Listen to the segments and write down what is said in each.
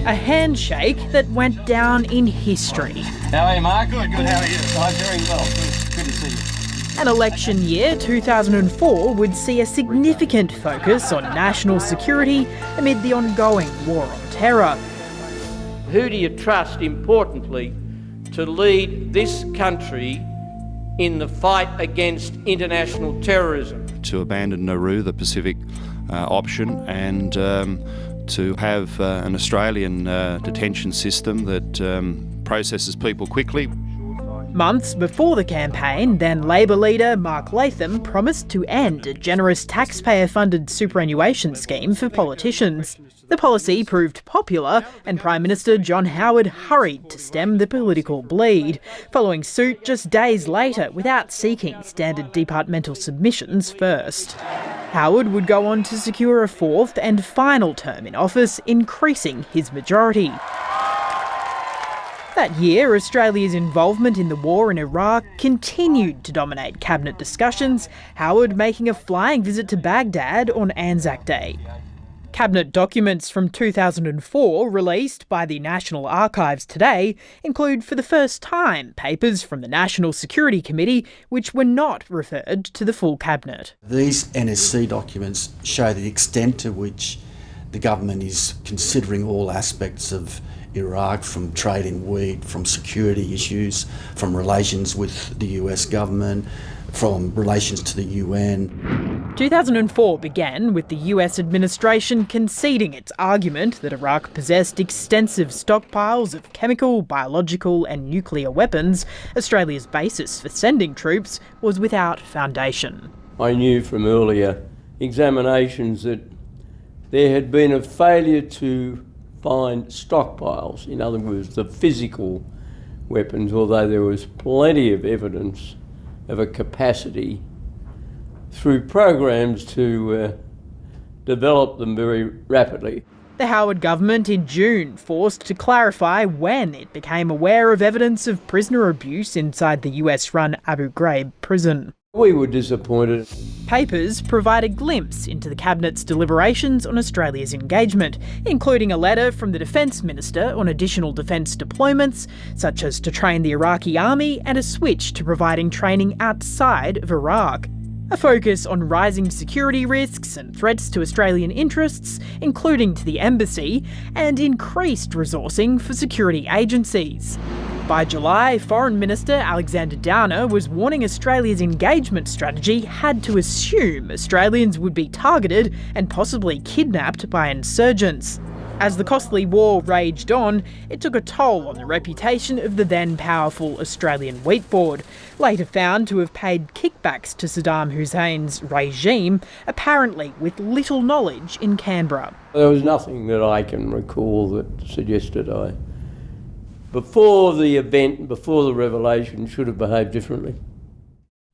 A handshake that went down in history. How are you, Mark? Good, how are you? I'm very well. Good to see you. An election year, 2004, would see a significant focus on national security amid the ongoing war on terror. Who do you trust, importantly, to lead this country in the fight against international terrorism? To abandon Nauru, the Pacific option, and to have an Australian detention system that processes people quickly. Months before the campaign, then Labor leader Mark Latham promised to end a generous taxpayer-funded superannuation scheme for politicians. The policy proved popular, and Prime Minister John Howard hurried to stem the political bleed, following suit just days later without seeking standard departmental submissions first. Howard would go on to secure a fourth and final term in office, increasing his majority. That year, Australia's involvement in the war in Iraq continued to dominate cabinet discussions, Howard making a flying visit to Baghdad on Anzac Day. Cabinet documents from 2004, released by the National Archives today, include for the first time papers from the National Security Committee which were not referred to the full cabinet. These NSC documents show the extent to which the government is considering all aspects of Iraq, from trade in wheat, from security issues, from relations with the US government, from relations to the UN. 2004 began with the US administration conceding its argument that Iraq possessed extensive stockpiles of chemical, biological and nuclear weapons. Australia's basis for sending troops was without foundation. I knew from earlier examinations that there had been a failure to find stockpiles, in other words, the physical weapons, although there was plenty of evidence of a capacity through programs to develop them very rapidly. The Howard government in June forced to clarify when it became aware of evidence of prisoner abuse inside the US-run Abu Ghraib prison. We were disappointed. Papers provide a glimpse into the Cabinet's deliberations on Australia's engagement, including a letter from the Defence Minister on additional defence deployments, such as to train the Iraqi army, and a switch to providing training outside of Iraq. A focus on rising security risks and threats to Australian interests, including to the embassy, and increased resourcing for security agencies. By July, Foreign Minister Alexander Downer was warning Australia's engagement strategy had to assume Australians would be targeted and possibly kidnapped by insurgents. As the costly war raged on, it took a toll on the reputation of the then powerful Australian Wheat Board, later found to have paid kickbacks to Saddam Hussein's regime, apparently with little knowledge in Canberra. There was nothing that I can recall that suggested before the event, before the revelation, should have behaved differently.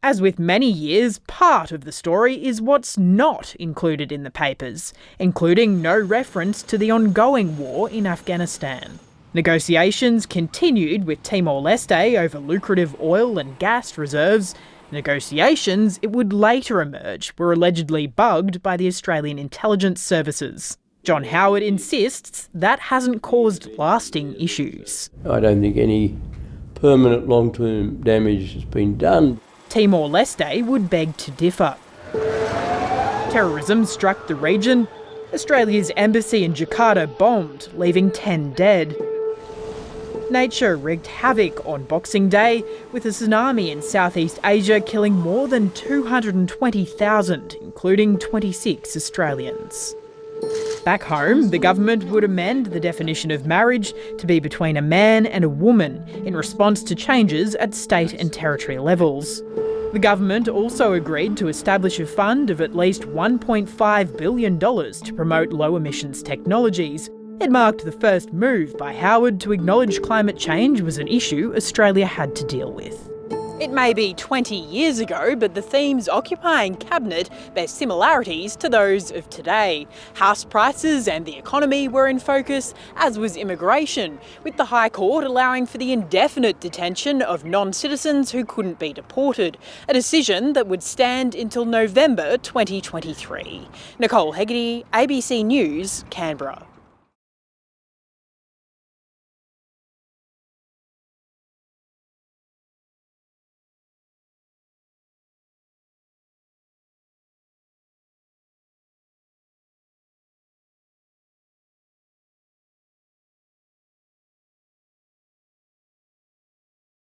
As with many years, part of the story is what's not included in the papers, including no reference to the ongoing war in Afghanistan. Negotiations continued with Timor Leste over lucrative oil and gas reserves. Negotiations, it would later emerge, were allegedly bugged by the Australian intelligence services. John Howard insists that hasn't caused lasting issues. I don't think any permanent long-term damage has been done. Timor Leste would beg to differ. Terrorism struck the region. Australia's embassy in Jakarta bombed, leaving 10 dead. Nature wreaked havoc on Boxing Day, with a tsunami in Southeast Asia killing more than 220,000, including 26 Australians. Back home, the government would amend the definition of marriage to be between a man and a woman in response to changes at state and territory levels. The government also agreed to establish a fund of at least $1.5 billion to promote low emissions technologies. It marked the first move by Howard to acknowledge climate change was an issue Australia had to deal with. It may be 20 years ago, but the themes occupying Cabinet bear similarities to those of today. House prices and the economy were in focus, as was immigration, with the High Court allowing for the indefinite detention of non-citizens who couldn't be deported, a decision that would stand until November 2023. Nicole Hegarty, ABC News, Canberra.